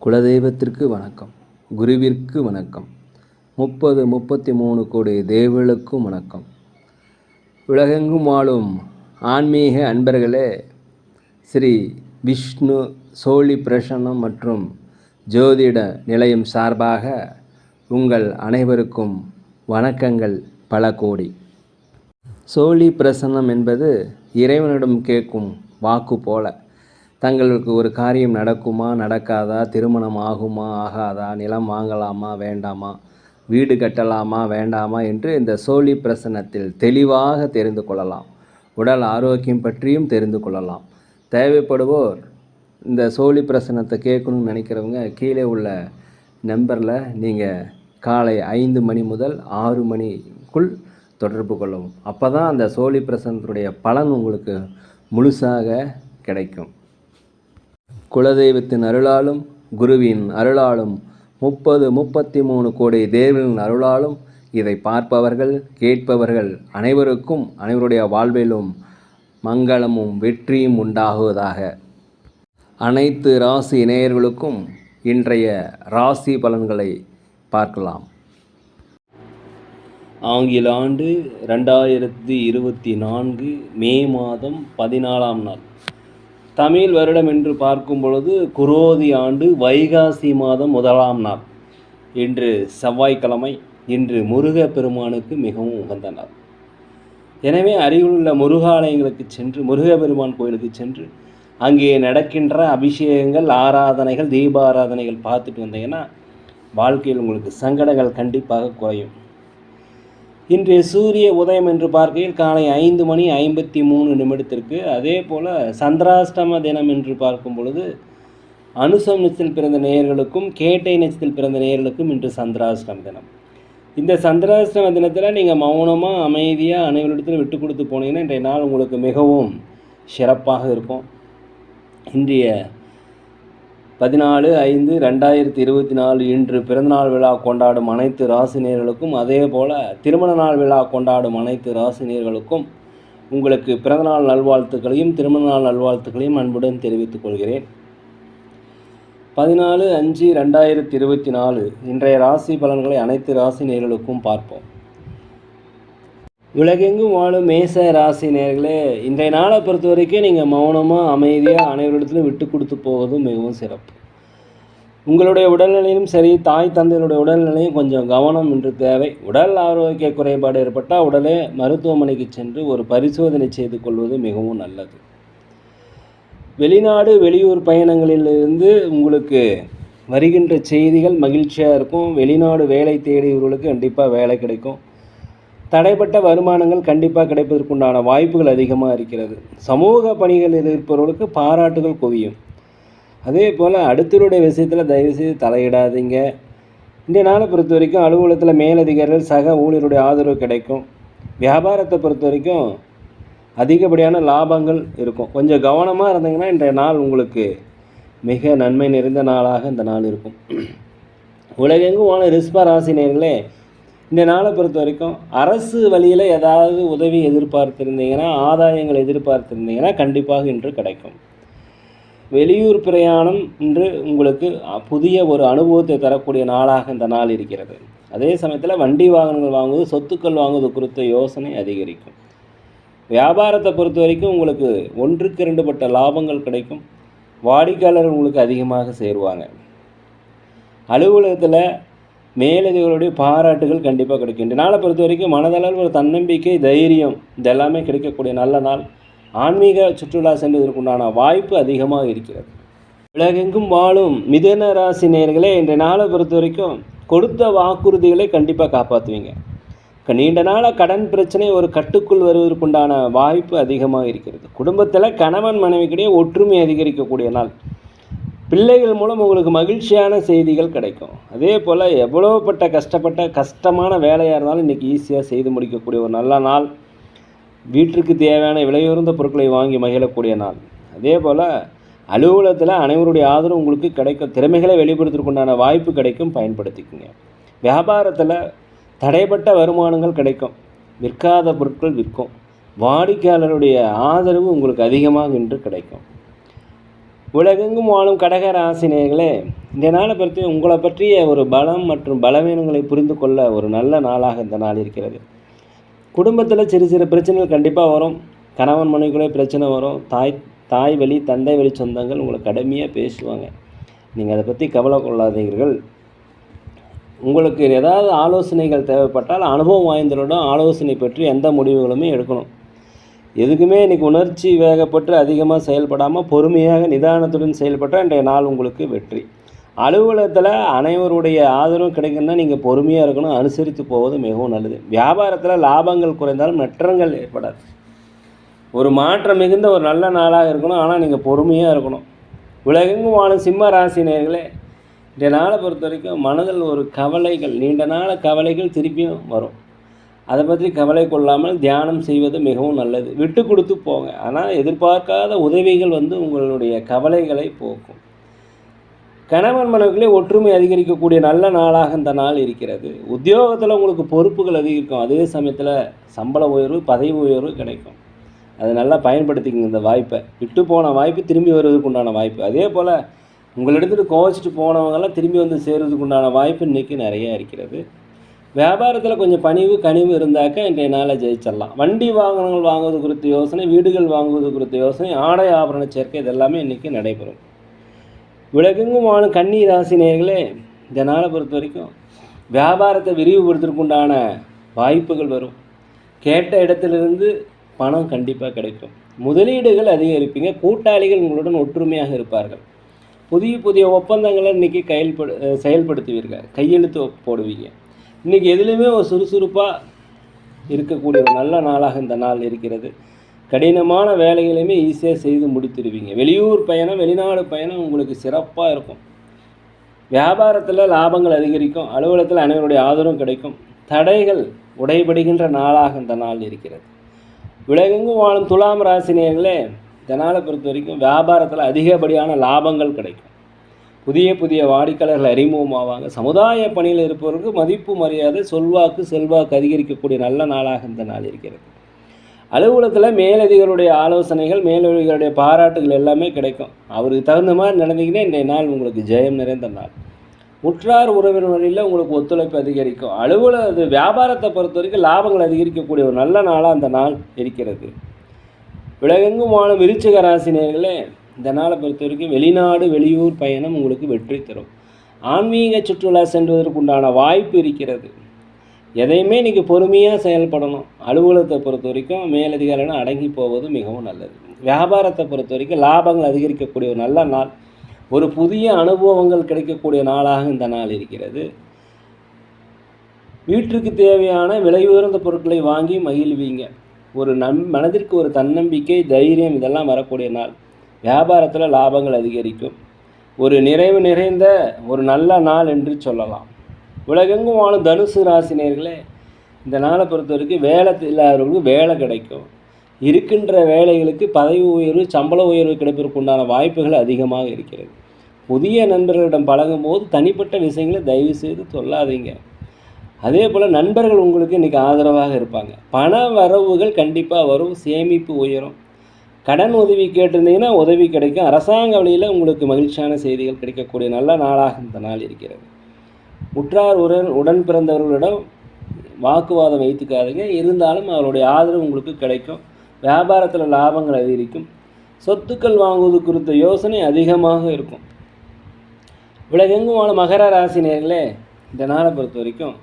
குலதெய்வத்திற்கு வணக்கம், குருவிற்கு வணக்கம், 33 கோடி தேவர்களுக்கும் வணக்கம். உலகெங்கும் வாழும் ஆன்மீக அன்பர்களே, ஸ்ரீ விஷ்ணு சோழி பிரசன்னம் மற்றும் ஜோதிட நிலையம் சார்பாக உங்கள் அனைவருக்கும் வணக்கங்கள் பல கோடி. சோழி பிரசன்னம் என்பது இறைவனிடம் கேட்கும் வாக்கு போல. தங்களுக்கு ஒரு காரியம் நடக்குமா நடக்காதா, திருமணம் ஆகுமா ஆகாதா, நிலம் வாங்கலாமா வேண்டாமா, வீடு கட்டலாமா வேண்டாமா என்று இந்த சோழி பிரசன்னத்தில் தெளிவாக தெரிந்து கொள்ளலாம். உடல் ஆரோக்கியம் பற்றியும் தெரிந்து கொள்ளலாம். தேவைப்படுவோர் இந்த சோழி பிரசன்னத்தை கேட்கணும்னு நினைக்கிறவங்க கீழே உள்ள நம்பரில் நீங்கள் காலை 5 மணி முதல் 6 மணிக்குள் தொடர்பு கொள்ளவும். அப்போ தான் அந்த சோழி பிரசன்னத்துடைய பலன் உங்களுக்கு முழுசாக கிடைக்கும். குலதெய்வத்தின் அருளாலும் குருவின் அருளாலும் 33 கோடி தேவர்களின் அருளாலும் இதை பார்ப்பவர்கள் கேட்பவர்கள் அனைவருக்கும் அனைவருடைய வாழ்விலும் மங்களமும் வெற்றியும் உண்டாகுவதாக. அனைத்து ராசி நேயர்களுக்கும் இன்றைய ராசி பலன்களை பார்க்கலாம். ஆங்கில ஆண்டு 2024 மே மாதம் 14ஆம் நாள். தமிழ் வருடம் என்று பார்க்கும் பொழுது குரோதி ஆண்டு வைகாசி மாதம் 1ஆம் நாள். இன்று செவ்வாய்க்கிழமை. இன்று முருக பெருமானுக்கு மிகவும் உகந்த நாள். எனவே அருகிலுள்ள முருகாலயங்களுக்கு சென்று, முருகப்பெருமான் கோயிலுக்கு சென்று அங்கே நடக்கின்ற அபிஷேகங்கள், ஆராதனைகள், தீபாராதனைகள் பார்த்துட்டு வந்தீங்கன்னா வாழ்க்கையில் உங்களுக்கு சங்கடங்கள் கண்டிப்பாக குறையும். இன்றைய சூரிய உதயம் என்று பார்க்கையில் காலை 5 மணி 53 நிமிடத்திற்கு. அதே போல் சந்திராஷ்டம தினம் என்று பார்க்கும் பொழுது அனுசம் நட்சத்திரத்தில் பிறந்த நேயர்களுக்கும் கேட்டை நட்சத்திரத்தில் பிறந்த நேயர்களுக்கும் இன்று சந்திராஷ்டம தினம். இந்த சந்திராஷ்டம தினத்தில் நீங்கள் மௌனமாக அமைதியாக அனைவரிடத்தில் விட்டு கொடுத்து போனீங்கன்னா இன்றைய நாள் உங்களுக்கு மிகவும் சிறப்பாக இருக்கும். இன்றைய 14/5/2024 இன்று பிறந்தநாள் விழா கொண்டாடும் அனைத்து ராசினியர்களுக்கும், அதே போல் திருமண நாள் விழா கொண்டாடும் அனைத்து ராசினியர்களுக்கும் உங்களுக்கு பிறந்தநாள் நல்வாழ்த்துக்களையும் திருமண நாள் நல்வாழ்த்துக்களையும் அன்புடன் தெரிவித்துக் கொள்கிறேன். 14/5/2024 இன்றைய ராசி பலன்களை அனைத்து ராசினியர்களுக்கும் பார்ப்போம். உலகெங்கும் வாழும் மேச ராசி நேயர்களே, இன்றைய நாளை பொறுத்த வரைக்கும் நீங்கள் மௌனமாக அமைதியாக அனைவரிடத்திலும் விட்டு கொடுத்து போவது மிகவும் சிறப்பு. உங்களுடைய உடல்நிலையும் சரி, தாய் தந்தையுடைய உடல்நிலையும் கொஞ்சம் கவனம் என்று தேவை. உடல் ஆரோக்கிய குறைபாடு ஏற்பட்டால் உடனே மருத்துவமனைக்கு சென்று ஒரு பரிசோதனை செய்து கொள்வது மிகவும் நல்லது. வெளிநாடு வெளியூர் பயணங்களிலிருந்து உங்களுக்கு வருகின்ற செய்திகள் மகிழ்ச்சியாக இருக்கும். வெளிநாடு வேலை தேடியவர்களுக்கு கண்டிப்பாக வேலை கிடைக்கும். தடைப்பட்ட வருமானங்கள் கண்டிப்பாக கிடைப்பதற்குண்டான வாய்ப்புகள் அதிகமாக இருக்கிறது. சமூக பணிகளில் இருப்பவர்களுக்கு பாராட்டுகள் குவியும். அதே போல் அடுத்தவருடைய விஷயத்தில் தயவுசெய்து தலையிடாதீங்க. இன்றைய நாளை பொறுத்த வரைக்கும் அலுவலகத்தில் மேலதிகாரிகள் சக ஊழியருடைய ஆதரவு கிடைக்கும். வியாபாரத்தை பொறுத்த வரைக்கும் அதிகப்படியான லாபங்கள் இருக்கும். கொஞ்சம் கவனமாக இருந்தீங்கன்னா இன்றைய நாள் உங்களுக்கு மிக நன்மை நிறைந்த நாளாக இந்த நாள் இருக்கும். உலகெங்கும் வாழ ரிஷப ராசினியர்களே, இந்த நாளை பொறுத்த வரைக்கும் அரசு வழியில் ஏதாவது உதவி எதிர்பார்த்துருந்தீங்கன்னா, ஆதாயங்கள் எதிர்பார்த்துருந்தீங்கன்னா கண்டிப்பாக இன்று கிடைக்கும். வெளியூர் பிரயாணம் இன்று உங்களுக்கு புதிய ஒரு அனுபவத்தை தரக்கூடிய நாளாக இந்த நாள் இருக்கிறது. அதே சமயத்தில் வண்டி வாகனங்கள் வாங்குவது, சொத்துக்கள் வாங்குவது குறித்த யோசனை அதிகரிக்கும். வியாபாரத்தை பொறுத்த வரைக்கும் உங்களுக்கு 1க்கு 2 பட்ட லாபங்கள் கிடைக்கும். வாடிக்கையாளர்கள் உங்களுக்கு அதிகமாக சேருவாங்க. அலுவலகத்தில் மேலதிகளுடைய பாராட்டுகள் கண்டிப்பாக கிடைக்கும். இந்த நாளை பொறுத்த வரைக்கும் மனதளவில் ஒரு தன்னம்பிக்கை, தைரியம் இதெல்லாமே கிடைக்கக்கூடிய நல்ல நாள். ஆன்மீக சுற்றுலா செல்வதற்குண்டான வாய்ப்பு அதிகமாக இருக்கிறது. உலகெங்கும் வாழும் மிதுன ராசி நேயர்களே, இன்றைய நாளை பொறுத்த வரைக்கும் கொடுத்த வாக்குறுதிகளை கண்டிப்பாக காப்பாற்றுவீங்க. நீண்ட நாளாக கடன் பிரச்சனை ஒரு கட்டுக்குள் வருவதற்குண்டான வாய்ப்பு அதிகமாக இருக்கிறது. குடும்பத்தில் கணவன் மனைவிக்கிடையே ஒற்றுமை அதிகரிக்கக்கூடிய நாள். பிள்ளைகள் மூலம் உங்களுக்கு மகிழ்ச்சியான செய்திகள் கிடைக்கும். அதே போல் எவ்வளோப்பட்ட கஷ்டமான வேலையாக இருந்தாலும் இன்றைக்கி ஈஸியாக செய்து முடிக்கக்கூடிய ஒரு நல்ல நாள். வீட்டிற்கு தேவையான விலையுறந்த பொருட்களை வாங்கி மகிழக்கூடிய நாள். அதே போல் அலுவலகத்தில் அனைவருடைய ஆதரவு உங்களுக்கு கிடைக்கும். திறமைகளை வெளிப்படுத்துவதற்குண்டான வாய்ப்பு கிடைக்கும், பயன்படுத்திக்கோங்க. வியாபாரத்தில் தடைப்பட்ட வருமானங்கள் கிடைக்கும். விற்காத பொருட்கள் விற்கும். வாடிக்கையாளருடைய ஆதரவு உங்களுக்கு அதிகமாக இன்று கிடைக்கும். உலகெங்கும் வாழும் கடக ராசினியர்களே, இந்த நாளை பற்றி உங்களை பற்றிய ஒரு பலம் மற்றும் பலவீனங்களை புரிந்து கொள்ள ஒரு நல்ல நாளாக இந்த நாள் இருக்கிறது. குடும்பத்தில் சிறு சிறு பிரச்சனைகள் கண்டிப்பாக வரும். கணவன் மனைவிக்குள்ளே பிரச்சனை வரும். தாய் வழி தந்தை வழி சொந்தங்கள் உங்களை கடுமையாக பேசுவாங்க. நீங்கள் அதை பற்றி கவலை கொள்ளாதீர்கள். உங்களுக்கு ஏதாவது ஆலோசனைகள் தேவைப்பட்டால் அனுபவம் வாய்ந்தவரிடம் ஆலோசனை பெற்று எந்த முடிவுகளுமே எடுக்கணும். எதுக்குமே இன்றைக்கி உணர்ச்சி வேகப்பட்டு அதிகமாக செயல்படாமல் பொறுமையாக நிதானத்துடன் செயல்பட்டால் இன்றைய நாள் உங்களுக்கு வெற்றி. அலுவலகத்தில் அனைவருடைய ஆதரவும் கிடைக்குன்னா நீங்கள் பொறுமையாக இருக்கணும், அனுசரித்து போவது மிகவும் நல்லது. வியாபாரத்தில் லாபங்கள் குறைந்தாலும் நட்டங்கள் ஏற்படாது. ஒரு மாற்றம் மிகுந்த ஒரு நல்ல நாளாக இருக்கணும். ஆனால் நீங்கள் பொறுமையாக இருக்கணும். உலகெங்கும் வாழும் சிம்ம ராசி நேயர்களே, இந்த நாளை பொறுத்த வரைக்கும் மனதில் ஒரு கவலைகள், நீண்ட நாள கவலைகள் திருப்பியும் வரும். அதை பற்றி கவலை கொள்ளாமல் தியானம் செய்வது மிகவும் நல்லது. விட்டு கொடுத்து போங்க. ஆனால் எதிர்பார்க்காத உதவிகள் உங்களுடைய கவலைகளை போக்கும். கணவன் மனைவிகளே ஒற்றுமை அதிகரிக்கக்கூடிய நல்ல நாளாக இந்த நாள் இருக்கிறது. உத்தியோகத்தில் உங்களுக்கு பொறுப்புகள் அதிகரிக்கும். அதே சமயத்தில் சம்பள உயர்வு, பதவி உயர்வு கிடைக்கும். அதை நல்லா பயன்படுத்திக்கங்க. இந்த வாய்ப்பை, விட்டு போன வாய்ப்பு திரும்பி வருவதற்கு உண்டான வாய்ப்பு. அதே போல் உங்களிடத்துட்டு கோவிச்சிட்டு போனவங்கெல்லாம் திரும்பி சேர்வதற்கு உண்டான வாய்ப்பு இன்றைக்கி நிறைய இருக்கிறது. வியாபாரத்தில் கொஞ்சம் பணிவு கனிவு இருந்தாக்க இன்றைய நாளை ஜெயிச்சிடலாம். வண்டி வாகனங்கள் வாங்குவது குறித்த யோசனை, வீடுகள் வாங்குவது குறித்த யோசனை, ஆடை ஆபரண சேர்க்கை இதெல்லாமே இன்றைக்கி நடைபெறும். உலகெங்கும் வாழும் கன்னி ராசி நேயர்களே, இந்த நாளை பொறுத்த வரைக்கும் வியாபாரத்தை விரிவுபடுத்துறதுக்குண்டான வாய்ப்புகள் வரும். கேட்ட இடத்திலிருந்து பணம் கண்டிப்பாக கிடைக்கும். முதலீடுகள் அதிகரிப்பீங்க. கூட்டாளிகள் உங்களுடன் ஒற்றுமையாக இருப்பார்கள். புதிய புதிய ஒப்பந்தங்களை இன்றைக்கி செயல்படுத்துவீர்கள். கையெழுத்து போடுவீங்க. இன்றைக்கி எதுலேயுமே ஒரு சுறுசுறுப்பாக இருக்கக்கூடிய ஒரு நல்ல நாளாக இந்த நாள் இருக்கிறது. கடினமான வேலைகளையுமே ஈஸியாக செய்து முடித்துடுவீங்க. வெளியூர் பயணம், வெளிநாடு பயணம் உங்களுக்கு சிறப்பாக இருக்கும். வியாபாரத்தில் லாபங்கள் அதிகரிக்கும். அலுவலகத்தில் அனைவருடைய ஆதரவும் கிடைக்கும். தடைகள் உடைபடுகின்ற நாளாக இந்த நாள் இருக்கிறது. உலகெங்கும் வாழும் துலாம் ராசி நேயர்களே, இந்த நாளை பொறுத்த வரைக்கும் வியாபாரத்தில் அதிகப்படியான லாபங்கள் கிடைக்கும். புதிய புதிய வாடிக்கையாளர்கள் அறிமுகமாவாங்க. சமுதாய பணியில் இருப்பவர்களுக்கு மதிப்பு மரியாதை, செல்வாக்கு அதிகரிக்கக்கூடிய நல்ல நாளாக இந்த நாள் இருக்கிறது. அலுவலகத்தில் மேலதிகாரிகளுடைய ஆலோசனைகள், மேலதிகாரிகளுடைய பாராட்டுகள் எல்லாமே கிடைக்கும். அவருக்கு தகுந்த மாதிரி நடந்தீங்கன்னா இன்றைய நாள் உங்களுக்கு ஜெயம் நிறைந்த நாள். உற்றார் உறவினர் வழியில் உங்களுக்கு ஒத்துழைப்பு அதிகரிக்கும். வியாபாரத்தை பொறுத்த வரைக்கும் லாபங்கள் அதிகரிக்கக்கூடிய ஒரு நல்ல நாளாக அந்த நாள் இருக்கிறது. உலகெங்கும் வாழும் விருச்சிக ராசி நேயர்களே, இந்த நாளை பொறுத்த வரைக்கும் வெளிநாடு வெளியூர் பயணம் உங்களுக்கு வெற்றி தரும். ஆன்மீக சுற்றுலா சென்றுவதற்கு உண்டான வாய்ப்பு இருக்கிறது. எதையுமே நீங்கள் பொறுமையாக செயல்படணும். அலுவலகத்தை பொறுத்த வரைக்கும் மேலதிகாரிகள் அடங்கி போவது மிகவும் நல்லது. வியாபாரத்தை பொறுத்த வரைக்கும் லாபங்கள் அதிகரிக்கக்கூடிய ஒரு நல்ல நாள். ஒரு புதிய அனுபவங்கள் கிடைக்கக்கூடிய நாளாக இந்த நாள் இருக்கிறது. வீட்டிற்கு தேவையான விலை உயர்ந்த பொருட்களை வாங்கி மகிழ்வீங்க. ஒரு மனதிற்கு ஒரு தன்னம்பிக்கை, தைரியம் இதெல்லாம் வரக்கூடிய நாள். வியாபாரத்தில் லாபங்கள் அதிகரிக்கும். ஒரு நிறைவு நிறைந்த ஒரு நல்ல நாள் என்று சொல்லலாம். உலகெங்கும் வாழும் தனுசு ராசி நேயர்களே, இந்த நாளை பொறுத்த வரைக்கும் வேலை இல்லாதவர்களுக்கு வேலை கிடைக்கும். இருக்கின்ற வேலைகளுக்கு பதவி உயர்வு, சம்பள உயர்வு கிடைப்பதற்கு உண்டான வாய்ப்புகள் அதிகமாக இருக்கிறது. புதிய நண்பர்களிடம் பழகும் போது தனிப்பட்ட விஷயங்களை தயவு செய்து சொல்லாதீங்க. அதே போல் நண்பர்கள் உங்களுக்கு இன்றைக்கி ஆதரவாக இருப்பாங்க. பண வரவுகள் கண்டிப்பாக வரும். சேமிப்பு உயரும். கடன் உதவி கேட்டிருந்தீங்கன்னா உதவி கிடைக்கும். அரசாங்க வழியில் உங்களுக்கு மகிழ்ச்சியான செய்திகள் கிடைக்கக்கூடிய நல்ல நாளாக இந்த நாள் இருக்கிறது. உற்றார் உடன் பிறந்தவர்களிடம் வாக்குவாதம் வைத்துக்காதீங்க. இருந்தாலும் அவருடைய ஆதரவு உங்களுக்கு கிடைக்கும். வியாபாரத்தில் லாபங்கள் அதிகரிக்கும். சொத்துக்கள் வாங்குவது குறித்த யோசனை அதிகமாக இருக்கும். உலகெங்கும் வாழும் மகர ராசி நேயர்களே, இந்த நாளை பொறுத்த வரைக்கும்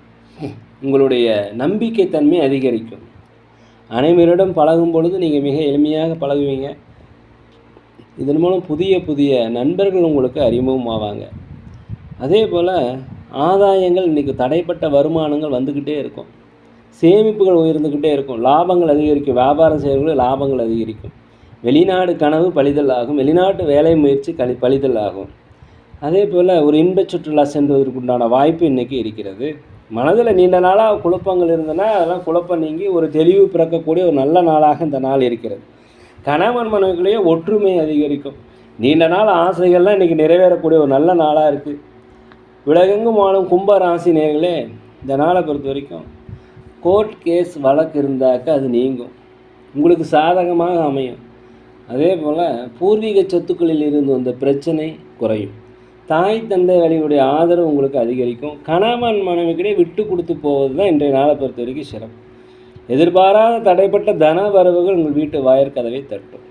உங்களுடைய நம்பிக்கைத்தன்மை அதிகரிக்கும். அனைவரிடம் பழகும் பொழுது நீங்கள் மிக எளிமையாக பழகுவீங்க. இதன் மூலம் புதிய புதிய நண்பர்கள் உங்களுக்கு அறிமுகமாவாங்க. அதே போல் ஆதாயங்கள் இன்றைக்கி தடைப்பட்ட வருமானங்கள் வந்துக்கிட்டே இருக்கும். சேமிப்புகள் உயர்ந்துக்கிட்டே இருக்கும். லாபங்கள் அதிகரிக்கும். வியாபாரம் செய்கிறவங்களுக்கு லாபங்கள் அதிகரிக்கும். வெளிநாடு கனவு பலிதல் ஆகும். வெளிநாட்டு வேலை முயற்சி பலிதல் ஆகும். அதே போல் ஒரு இன்பச் சுற்றுலா சென்றுவதற்குண்டான வாய்ப்பு இன்றைக்கி இருக்கிறது. மனதில் நீண்ட நாளாக குழப்பங்கள் இருந்ததுன்னா அதெல்லாம் குழப்பம் நீங்கி ஒரு தெளிவு பிறக்கக்கூடிய ஒரு நல்ல நாளாக இந்த நாள் இருக்கிறது. கணவன் மனைவிகளையே ஒற்றுமை அதிகரிக்கும். நீண்ட நாள் ஆசைகள்லாம் இன்றைக்கி நிறைவேறக்கூடிய ஒரு நல்ல நாளாக இருக்குது. உலகெங்கும் வாழும் கும்ப ராசி நேயர்களே, இந்த நாளை பொறுத்த வரைக்கும் கோர்ட் கேஸ் வழக்கு இருந்தாக்க அது நீங்கும். உங்களுக்கு சாதகமாக அமையும். அதே போல் பூர்வீக சொத்துக்களில் இருந்து வந்த பிரச்சனை குறையும். தாய் தந்தை வழியுடைய ஆதரவு உங்களுக்கு அதிகரிக்கும். கணவன் மனைவிக்கிடையே விட்டு கொடுத்து போவது தான் இன்றைய நாளை பொறுத்த வரைக்கும் சிறப்பு. எதிர்பாராத தடைப்பட்ட தன வரவுகள் உங்கள் வீட்டு வாயிற்கதவை தட்டும்.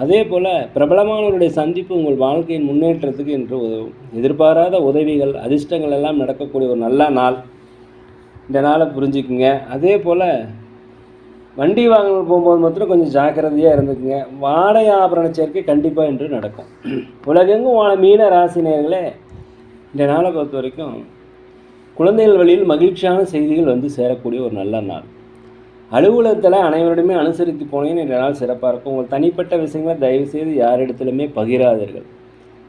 அதே போல் பிரபலமானவருடைய சந்திப்பு உங்கள் வாழ்க்கையின் முன்னேற்றத்துக்கு என்று உதவும். எதிர்பாராத உதவிகள் அதிர்ஷ்டங்கள் எல்லாம் நடக்கக்கூடிய ஒரு நல்ல நாள். இந்த நாளை புரிஞ்சுக்குங்க. அதே போல் வண்டி வாகனங்கள் போகும்போது மாத்திரம் கொஞ்சம் ஜாக்கிரதையாக இருந்துக்குங்க. வாடகை ஆபரண சேர்க்கை கண்டிப்பாக இன்று நடக்கும். உலகெங்கும் வாழ மீன ராசினியர்களே, இந்த நாளை பொறுத்த வரைக்கும் குழந்தைகள் வழியில் மகிழ்ச்சியான செய்திகள் வந்து சேரக்கூடிய ஒரு நல்ல நாள். அலுவலகத்தில் அனைவருடையுமே அனுசரித்து போனீங்கன்னு இன்றைய நாள் சிறப்பாக இருக்கும். உங்கள் தனிப்பட்ட விஷயங்களை தயவுசெய்து யாரிடத்துலையுமே பகிராதீர்கள்.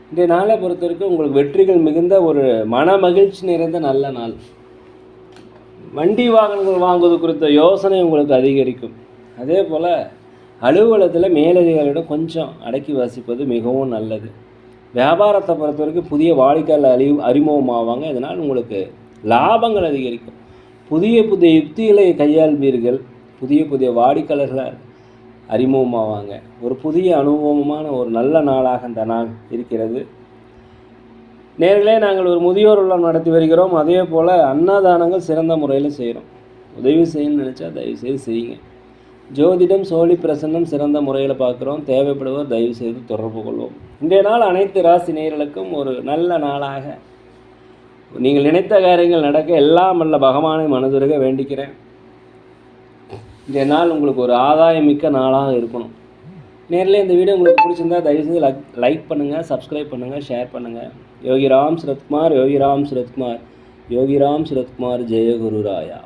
இன்றைய நாளை பொறுத்த வரைக்கும் உங்களுக்கு வெற்றிகள் மிகுந்த ஒரு மன மகிழ்ச்சி நிறைந்த நல்ல நாள். வண்டி வாகனங்கள் வாங்குவது குறித்த யோசனை உங்களுக்கு அதிகரிக்கும். அதே போல் அலுவலகத்தில் மேலதிகாரியிடம் கொஞ்சம் அடக்கி வாசிப்பது மிகவும் நல்லது. வியாபாரத்தை பொறுத்த வரைக்கும் புதிய வாடிக்கையாளர் அறிமுகமாவாங்க. இதனால் உங்களுக்கு லாபங்கள் அதிகரிக்கும். புதிய புதிய யுக்திகளை கையாள்வீர்கள். புதிய வாடிக்கையாளர்களை அறிமுகமாவாங்க. ஒரு புதிய அனுபவமான ஒரு நல்ல நாளாக இந்த நாள் இருக்கிறது. நேர்களே, நாங்கள் ஒரு முதியோர் இல்லம் நடத்தி வருகிறோம். அதே போல் அன்னதானங்கள் சிறந்த முறையில் செய்கிறோம். உதவி செய்யணும்னு நினச்சா தயவுசெய்து செய்யுங்க. ஜோதிடம் சோழி பிரசன்னம் சிறந்த முறையில் பார்க்குறோம். தேவைப்படுவோர் தயவுசெய்து தொடர்பு கொள்வோம். இன்றைய நாள் அனைத்து ராசி நேயர்களுக்கும் ஒரு நல்ல நாளாக, நீங்கள் நினைத்த காரியங்கள் நடக்க எல்லாம் வல்ல பகவானை மனதுருக வேண்டிக்கிறேன். இன்றைய நாள் உங்களுக்கு ஒரு ஆதாயமிக்க நாளாக இருக்கணும். நேரில் இந்த வீடியோ உங்களுக்கு பிடிச்சிருந்தா தயவுசெய்து லைக் பண்ணுங்கள், சப்ஸ்கிரைப் பண்ணுங்கள், ஷேர் பண்ணுங்கள். யோகிராம் சரத்குமார், யோகிராம் சரத்குமார், யோகிராம் சரத்குமார். ஜெய குரு ராயா.